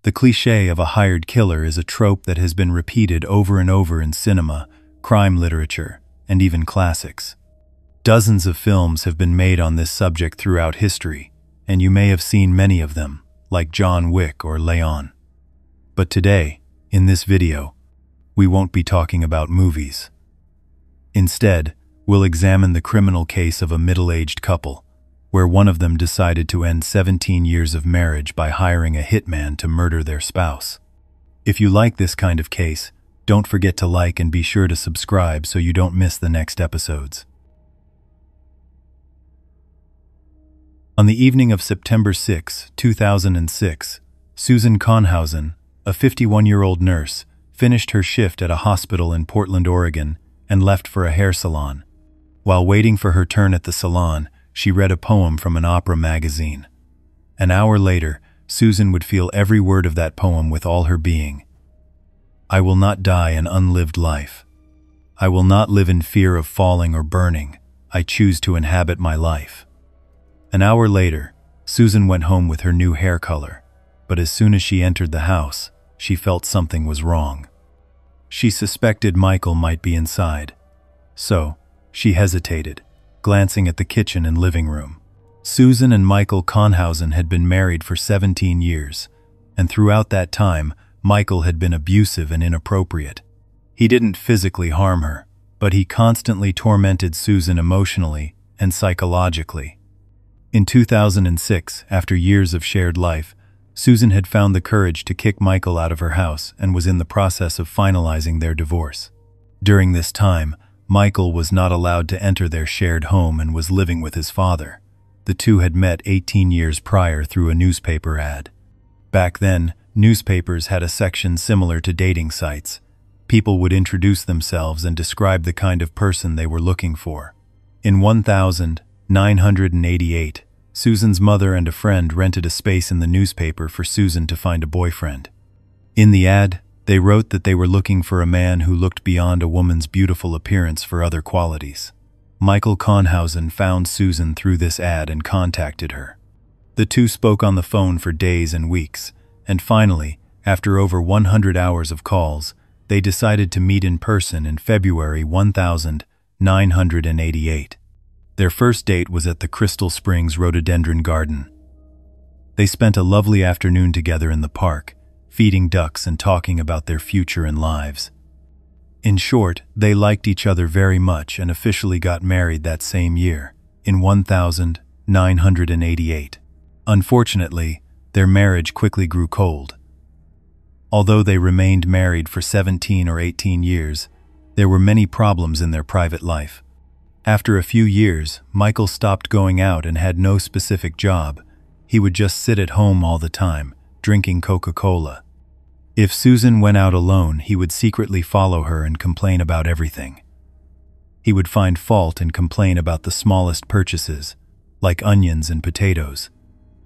The cliché of a hired killer is a trope that has been repeated over and over in cinema, crime literature, and even classics. Dozens of films have been made on this subject throughout history, and you may have seen many of them, like John Wick or Leon. But today, in this video, we won't be talking about movies. Instead, we'll examine the criminal case of a middle-aged couple, where one of them decided to end 17 years of marriage by hiring a hitman to murder their spouse. If you like this kind of case, don't forget to like and be sure to subscribe so you don't miss the next episodes. On the evening of September 6, 2006, Susan Conhausen, a 51-year-old nurse, finished her shift at a hospital in Portland, Oregon, and left for a hair salon. While waiting for her turn at the salon, she read a poem from an opera magazine. An hour later, Susan would feel every word of that poem with all her being. I will not die an unlived life. I will not live in fear of falling or burning. I choose to inhabit my life. An hour later, Susan went home with her new hair color, but as soon as she entered the house, she felt something was wrong. She suspected Michael might be inside. So, she hesitated, glancing at the kitchen and living room. Susan and Michael Conhausen had been married for 17 years, and throughout that time, Michael had been abusive and inappropriate. He didn't physically harm her, but he constantly tormented Susan emotionally and psychologically. In 2006, after years of shared life, Susan had found the courage to kick Michael out of her house and was in the process of finalizing their divorce. During this time, Michael was not allowed to enter their shared home and was living with his father. The two had met 18 years prior through a newspaper ad. Back then, newspapers had a section similar to dating sites. People would introduce themselves and describe the kind of person they were looking for. In 1988, Susan's mother and a friend rented a space in the newspaper for Susan to find a boyfriend. In the ad, they wrote that they were looking for a man who looked beyond a woman's beautiful appearance for other qualities. Michael Conhausen found Susan through this ad and contacted her. The two spoke on the phone for days and weeks, and finally, after over 100 hours of calls, they decided to meet in person in February 1988. Their first date was at the Crystal Springs Rhododendron Garden. They spent a lovely afternoon together in the park, feeding ducks and talking about their future and lives. In short, they liked each other very much and officially got married that same year, in 1988. Unfortunately, their marriage quickly grew cold. Although they remained married for 17 or 18 years, there were many problems in their private life. After a few years, Michael stopped going out and had no specific job. He would just sit at home all the time, drinking Coca-Cola. If Susan went out alone, he would secretly follow her and complain about everything. He would find fault and complain about the smallest purchases, like onions and potatoes,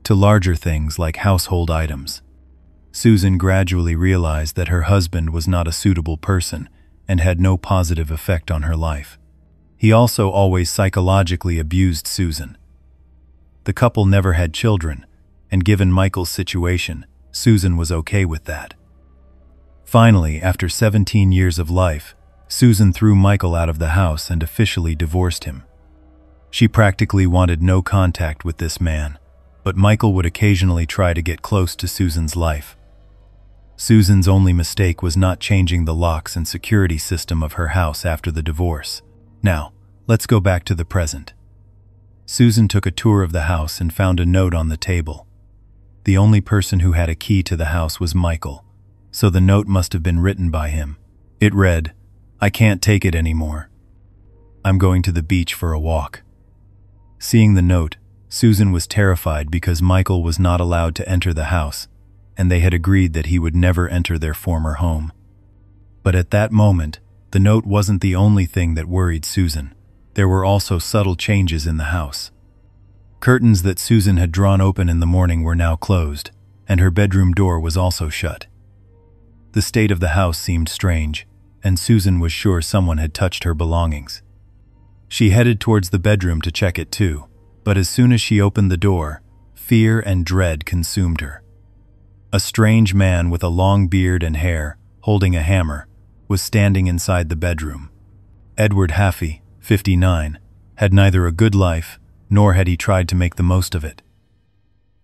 to larger things like household items. Susan gradually realized that her husband was not a suitable person and had no positive effect on her life. He also always psychologically abused Susan. The couple never had children, and given Michael's situation, Susan was okay with that. Finally, after 17 years of life, Susan threw Michael out of the house and officially divorced him. She practically wanted no contact with this man, but Michael would occasionally try to get close to Susan's life. Susan's only mistake was not changing the locks and security system of her house after the divorce. Now, let's go back to the present. Susan took a tour of the house and found a note on the table. The only person who had a key to the house was Michael, so the note must have been written by him. It read, "I can't take it anymore. I'm going to the beach for a walk." Seeing the note, Susan was terrified because Michael was not allowed to enter the house, and they had agreed that he would never enter their former home. But at that moment, the note wasn't the only thing that worried Susan. There were also subtle changes in the house. Curtains that Susan had drawn open in the morning were now closed, and her bedroom door was also shut. The state of the house seemed strange, and Susan was sure someone had touched her belongings. She headed towards the bedroom to check it too, but as soon as she opened the door, fear and dread consumed her. A strange man with a long beard and hair, holding a hammer, was standing inside the bedroom. Edward Haffey, 59, had neither a good life, nor had he tried to make the most of it.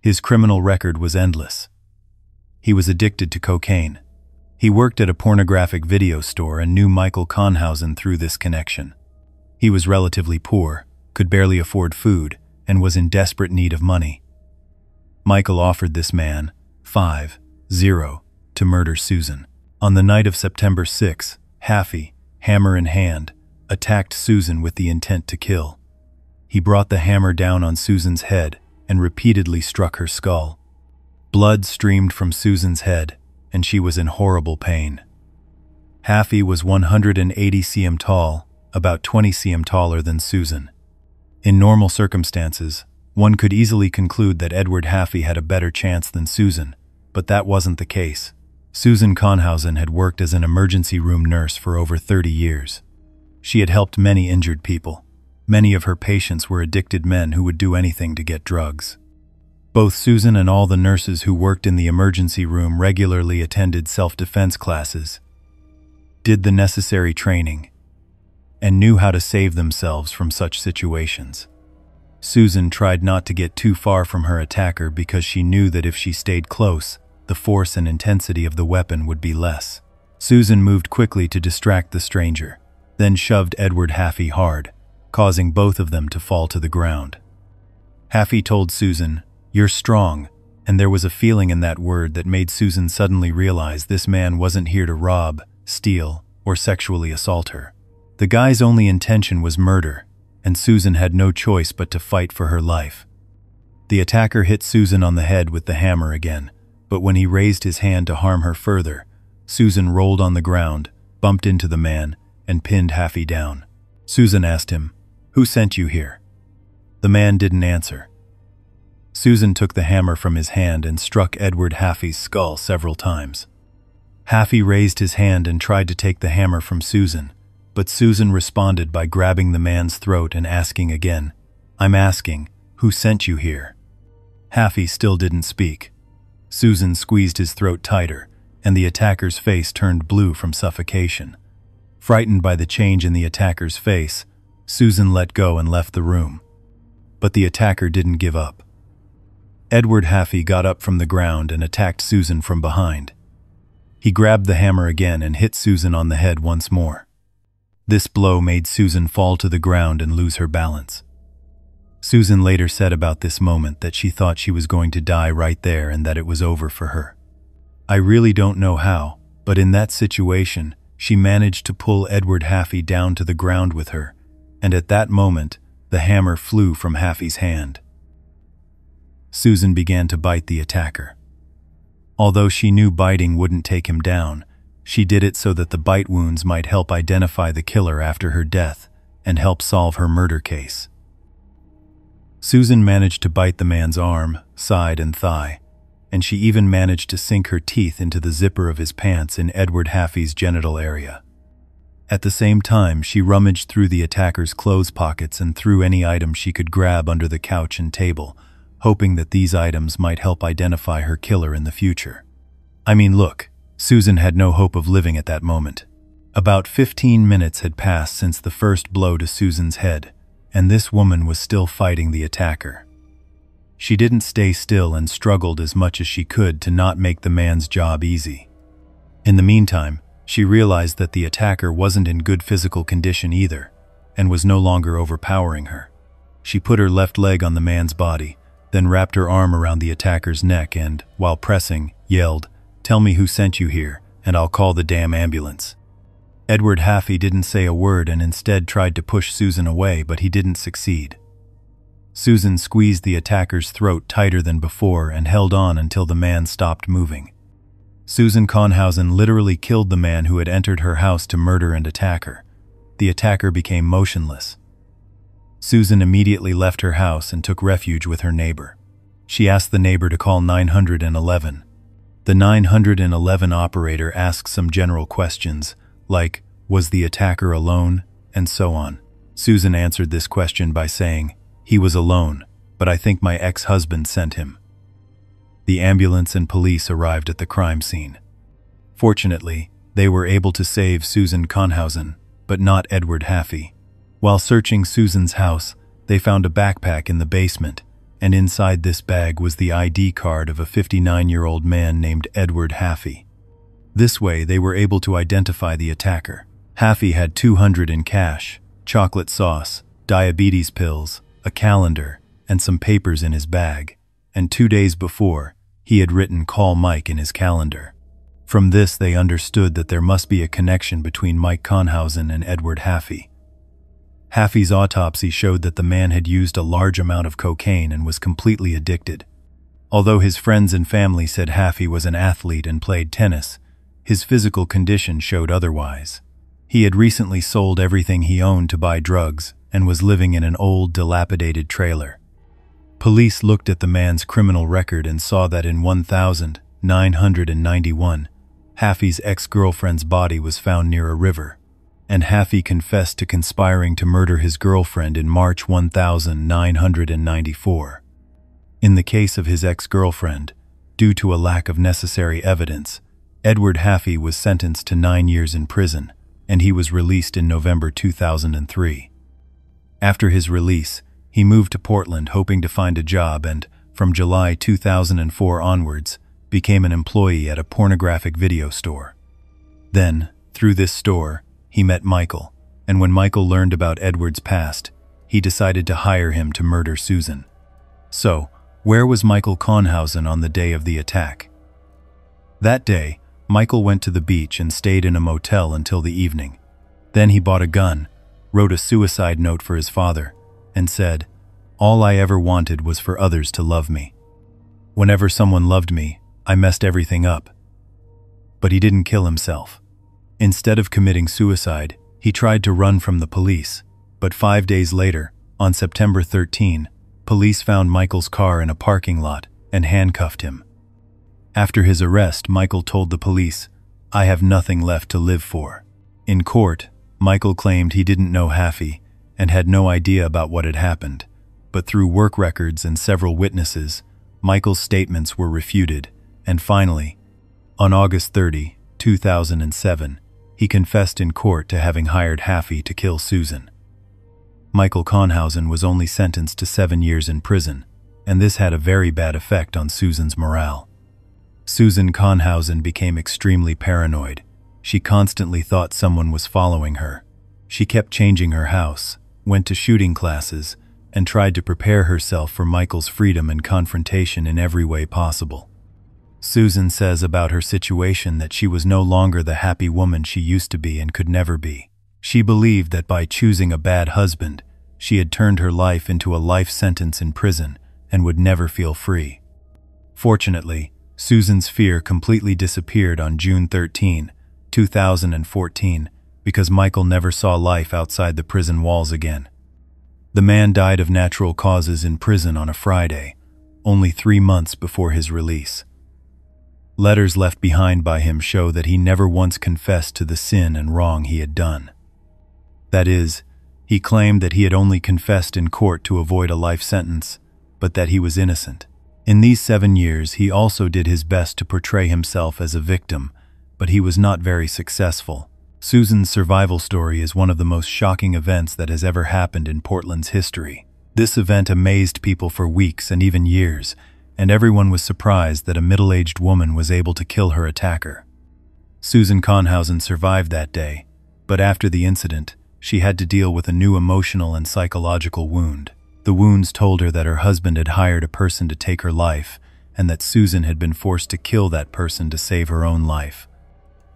His criminal record was endless. He was addicted to cocaine. He worked at a pornographic video store and knew Michael Conhausen through this connection. He was relatively poor, could barely afford food, and was in desperate need of money. Michael offered this man, 50, to murder Susan. On the night of September 6, Haffey, hammer in hand, attacked Susan with the intent to kill. He brought the hammer down on Susan's head and repeatedly struck her skull. Blood streamed from Susan's head, and she was in horrible pain. Haffey was 180 cm tall, about 20 cm taller than Susan. In normal circumstances, one could easily conclude that Edward Haffey had a better chance than Susan, but that wasn't the case. Susan Conhausen had worked as an emergency room nurse for over 30 years. She had helped many injured people. Many of her patients were addicted men who would do anything to get drugs. Both Susan and all the nurses who worked in the emergency room regularly attended self-defense classes, did the necessary training, and knew how to save themselves from such situations. Susan tried not to get too far from her attacker because she knew that if she stayed close, the force and intensity of the weapon would be less. Susan moved quickly to distract the stranger, then shoved Edward Haffey hard, causing both of them to fall to the ground. Haffey told Susan, "You're strong," and there was a feeling in that word that made Susan suddenly realize this man wasn't here to rob, steal, or sexually assault her. The guy's only intention was murder, and Susan had no choice but to fight for her life. The attacker hit Susan on the head with the hammer again, but when he raised his hand to harm her further, Susan rolled on the ground, bumped into the man, and pinned Haffey down. Susan asked him, "Who sent you here?" The man didn't answer. Susan took the hammer from his hand and struck Edward Haffey's skull several times. Haffey raised his hand and tried to take the hammer from Susan, but Susan responded by grabbing the man's throat and asking again, "I'm asking, who sent you here?" Haffey still didn't speak. Susan squeezed his throat tighter, and the attacker's face turned blue from suffocation. Frightened by the change in the attacker's face, Susan let go and left the room. But the attacker didn't give up. Edward Haffey got up from the ground and attacked Susan from behind. He grabbed the hammer again and hit Susan on the head once more. This blow made Susan fall to the ground and lose her balance. Susan later said about this moment that she thought she was going to die right there and that it was over for her. I really don't know how, but in that situation, she managed to pull Edward Haffey down to the ground with her, and at that moment, the hammer flew from Haffey's hand. Susan began to bite the attacker. Although she knew biting wouldn't take him down, she did it so that the bite wounds might help identify the killer after her death and help solve her murder case. Susan managed to bite the man's arm, side, and thigh, and she even managed to sink her teeth into the zipper of his pants in Edward Haffey's genital area. At the same time, she rummaged through the attacker's clothes pockets and threw any item she could grab under the couch and table, hoping that these items might help identify her killer in the future. I mean, look, Susan had no hope of living at that moment. About 15 minutes had passed since the first blow to Susan's head, and this woman was still fighting the attacker. She didn't stay still and struggled as much as she could to not make the man's job easy. In the meantime, she realized that the attacker wasn't in good physical condition either, and was no longer overpowering her. She put her left leg on the man's body, then wrapped her arm around the attacker's neck and, while pressing, yelled, "Tell me who sent you here, and I'll call the damn ambulance." Edward Haffey didn't say a word and instead tried to push Susan away, but he didn't succeed. Susan squeezed the attacker's throat tighter than before and held on until the man stopped moving. Susan Conhausen literally killed the man who had entered her house to murder and attack her. The attacker became motionless. Susan immediately left her house and took refuge with her neighbor. She asked the neighbor to call 911. The 911 operator asked some general questions, like, was the attacker alone, and so on. Susan answered this question by saying, "He was alone, but I think my ex-husband sent him." The ambulance and police arrived at the crime scene. Fortunately, they were able to save Susan Conhausen, but not Edward Haffey. While searching Susan's house, they found a backpack in the basement, and inside this bag was the ID card of a 59-year-old man named Edward Haffey. This way, they were able to identify the attacker. Haffey had $200 in cash, chocolate sauce, diabetes pills, a calendar, and some papers in his bag. And 2 days before, he had written "Call Mike" in his calendar. From this, they understood that there must be a connection between Mike Conhausen and Edward Haffey. Haffey's autopsy showed that the man had used a large amount of cocaine and was completely addicted. Although his friends and family said Haffey was an athlete and played tennis, his physical condition showed otherwise. He had recently sold everything he owned to buy drugs and was living in an old, dilapidated trailer. Police looked at the man's criminal record and saw that in 1991, Haffey's ex-girlfriend's body was found near a river, and Haffey confessed to conspiring to murder his girlfriend in March 1994. In the case of his ex-girlfriend, due to a lack of necessary evidence, Edward Haffey was sentenced to 9 years in prison, and he was released in November 2003. After his release, he moved to Portland hoping to find a job and, from July 2004 onwards, became an employee at a pornographic video store. Then, through this store, he met Michael, and when Michael learned about Edward's past, he decided to hire him to murder Susan. So, where was Michael Conhausen on the day of the attack? That day, Michael went to the beach and stayed in a motel until the evening. Then he bought a gun, wrote a suicide note for his father, and said, "All I ever wanted was for others to love me. Whenever someone loved me, I messed everything up." But he didn't kill himself. Instead of committing suicide, he tried to run from the police, but 5 days later, on September 13, police found Michael's car in a parking lot and handcuffed him. After his arrest, Michael told the police, "I have nothing left to live for." In court, Michael claimed he didn't know Haffey and had no idea about what had happened, but through work records and several witnesses, Michael's statements were refuted, and finally, on August 30, 2007, he confessed in court to having hired Haffey to kill Susan. Michael Conhausen was only sentenced to 7 years in prison, and this had a very bad effect on Susan's morale. Susan Conhausen became extremely paranoid. She constantly thought someone was following her. She kept changing her house, went to shooting classes, and tried to prepare herself for Michael's freedom and confrontation in every way possible. Susan says about her situation that she was no longer the happy woman she used to be and could never be. She believed that by choosing a bad husband, she had turned her life into a life sentence in prison and would never feel free. Fortunately, Susan's fear completely disappeared on June 13, 2014, because Michael never saw life outside the prison walls again. The man died of natural causes in prison on a Friday, only 3 months before his release. Letters left behind by him show that he never once confessed to the sin and wrong he had done. That is, he claimed that he had only confessed in court to avoid a life sentence, but that he was innocent. In these 7 years, he also did his best to portray himself as a victim, but he was not very successful. Susan's survival story is one of the most shocking events that has ever happened in Portland's history. This event amazed people for weeks and even years, and everyone was surprised that a middle-aged woman was able to kill her attacker. Susan Conhausen survived that day, but after the incident, she had to deal with a new emotional and psychological wound. The wounds told her that her husband had hired a person to take her life, and that Susan had been forced to kill that person to save her own life.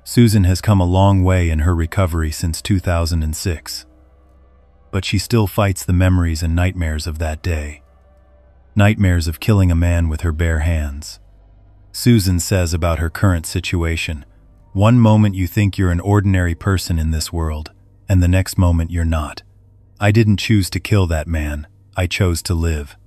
Susan has come a long way in her recovery since 2006. But she still fights the memories and nightmares of that day. Nightmares of killing a man with her bare hands. Susan says about her current situation, "One moment you think you're an ordinary person in this world, and the next moment you're not. I didn't choose to kill that man. I chose to live."